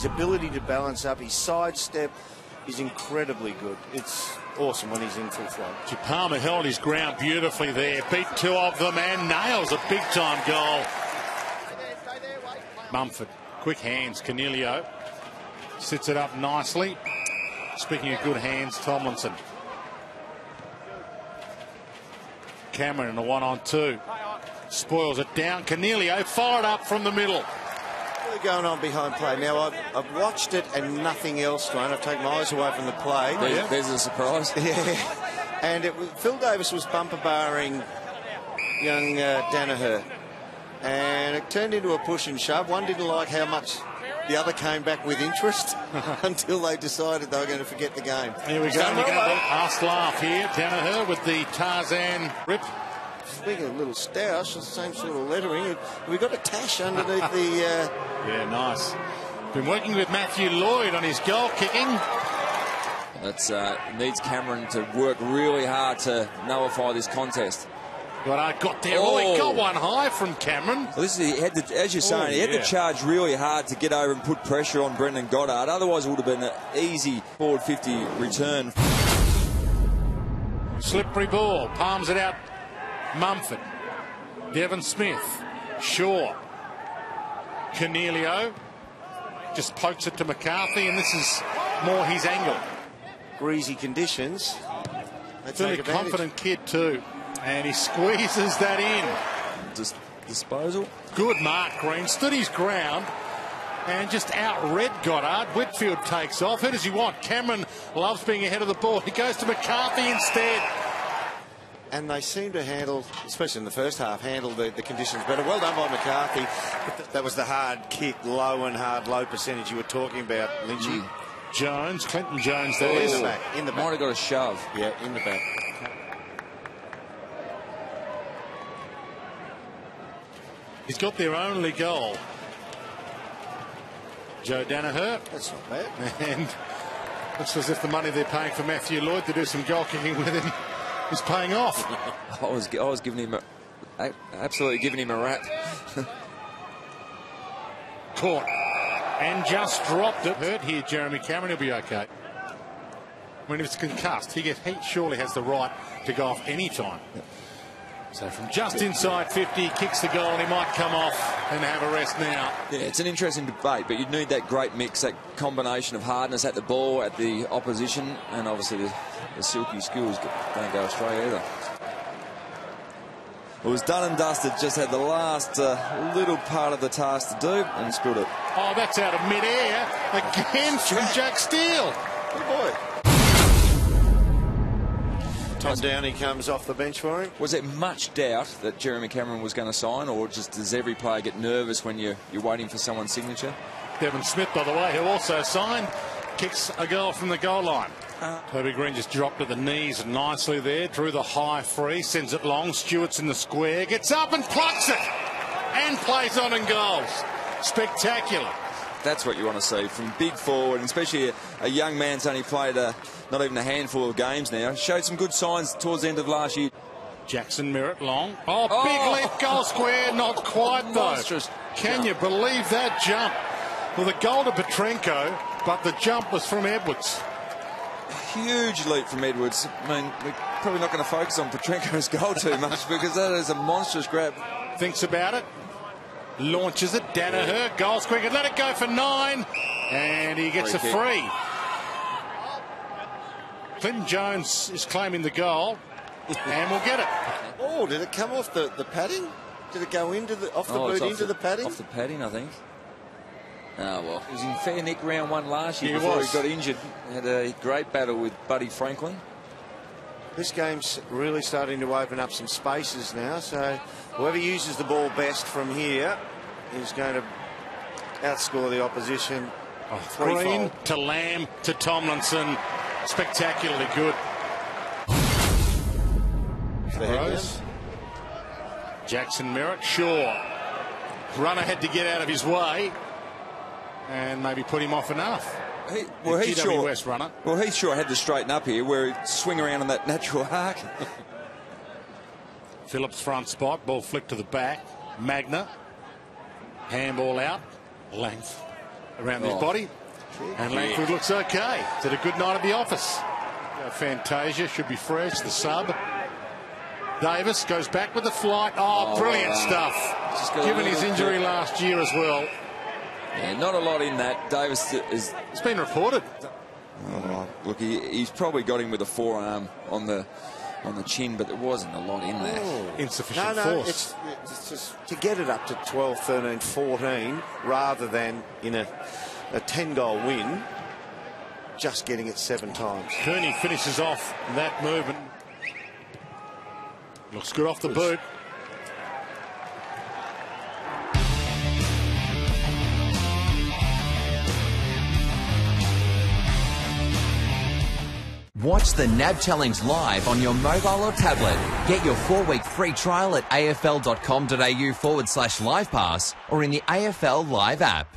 his ability to balance up, his sidestep is incredibly good. It's awesome when he's in full flow. Palmer held his ground beautifully there, beat two of them and nails a big-time goal. Mumford, quick hands, Cornelio sits it up nicely. Speaking of good hands, Tomlinson. Cameron in a 1-on-2. Spoils it down. Cornelio fired up from the middle. What's going on behind play? Now, I've watched it and nothing else, Dwayne. I've taken my eyes away from the play. There's a surprise. Yeah. And Phil Davis was bumper barring young Danaher. And it turned into a push and shove. One didn't like how much the other came back with interest until they decided they were going to forget the game. Here we go. Last laugh here. Danaher with the Tarzan rip. Speaking of little stoush, the same sort of lettering. We've got a tash underneath the... Yeah, nice. Been working with Matthew Lloyd on his goal kicking. That's needs Cameron to work really hard to nullify this contest. But got there. Oh, he got one high from Cameron. Well, he had to, as you're saying, he had to charge really hard to get over and put pressure on Brendan Goddard. Otherwise, it would have been an easy forward 50 return. Slippery ball. Palms it out. Mumford. Devon Smith. Shaw. Cornelio. Just pokes it to McCarthy, and this is more his angle. Breezy conditions. Really confident kid, too. And he squeezes that in. Disposal. Good mark, Green. Stood his ground and just outread Goddard. Whitfield takes off. Who does he want? Cameron loves being ahead of the ball. He goes to McCarthy instead. And they seem to handle, especially in the first half, handle the conditions better. Well done by McCarthy. That was the hard kick, low and hard low percentage you were talking about, Lynchy. Jones, Clinton Jones, that is. In the back. In the back. Might have got a shove. Yeah, in the back. He's got their only goal. Joe Danaher. That's not bad. And looks as if the money they're paying for Matthew Lloyd to do some goal kicking with him is paying off. I was giving him absolutely giving him a rap. Caught and just dropped it. Hurt here, Jeremy Cameron. He'll be okay. I mean, if it's concussed, he surely has the right to go off any time. So from just inside 50, he kicks the goal and he might come off and have a rest now. Yeah, it's an interesting debate, but you need that great mix, that combination of hardness at the ball, at the opposition, and obviously the silky skills don't go astray either. It was done and dusted, just had the last little part of the task to do and screwed it. Oh, that's out of mid-air again from Jack Steele. Good boy. Tom Downey comes off the bench for him. Was there much doubt that Jeremy Cameron was going to sign, or just does every player get nervous when you're waiting for someone's signature? Devon Smith, by the way, who also signed, kicks a goal from the goal line. Toby Green just dropped to the knees nicely there, drew the high free, sends it long. Stewart's in the square, gets up and plucks it, and plays on and goals. Spectacular. That's what you want to see from big forward, and especially a young man's only played not even a handful of games now. Showed some good signs towards the end of last year. Jackson Merritt long. Oh, big leap, goal square, not quite though. Monstrous. Can you believe that jump? Well, the goal to Petrenko, but the jump was from Edwards. Huge leap from Edwards. I mean, we're probably not going to focus on Petrenko's goal too much because that is a monstrous grab. Thinks about it. Launches it. Danaher, goal square, and let it go for 9. And he gets a free. Clinton Jones is claiming the goal, and we'll get it. Oh, did it come off the padding? Did it go into off the boot into the padding? Off the padding, I think. Oh, well. He was in fair nick round 1 last year before he got injured. Had a great battle with Buddy Franklin. This game's really starting to open up some spaces now, so whoever uses the ball best from here is going to outscore the opposition. Green to Lamb to Tomlinson. Spectacularly good. Rose. Jackson Merritt. Shaw. Runner had to get out of his way and maybe put him off enough. GWS runner. Well, he sure had to straighten up here where he'd swing around on that natural arc. Phillips front spot. Ball flicked to the back. Magna. Handball out. Length. around his body. And Langford looks okay. Is it a good night at the office? Fantasia should be fresh, the sub. Davis goes back with the flight. Oh, brilliant stuff. Given his injury last year as well. Yeah, not a lot in that. Davis is... It's been reported. Oh, look, he's probably got him with a forearm on the chin, but there wasn't a lot in there. Insufficient It's force. just to get it up to 12, 13, 14, rather than in a 10-goal win, just getting it 7 times. Kearney finishes off that movement. Looks good off the boot. Watch the NAB Challenge live on your mobile or tablet. Get your 4-week free trial at afl.com.au/livepass or in the AFL Live app.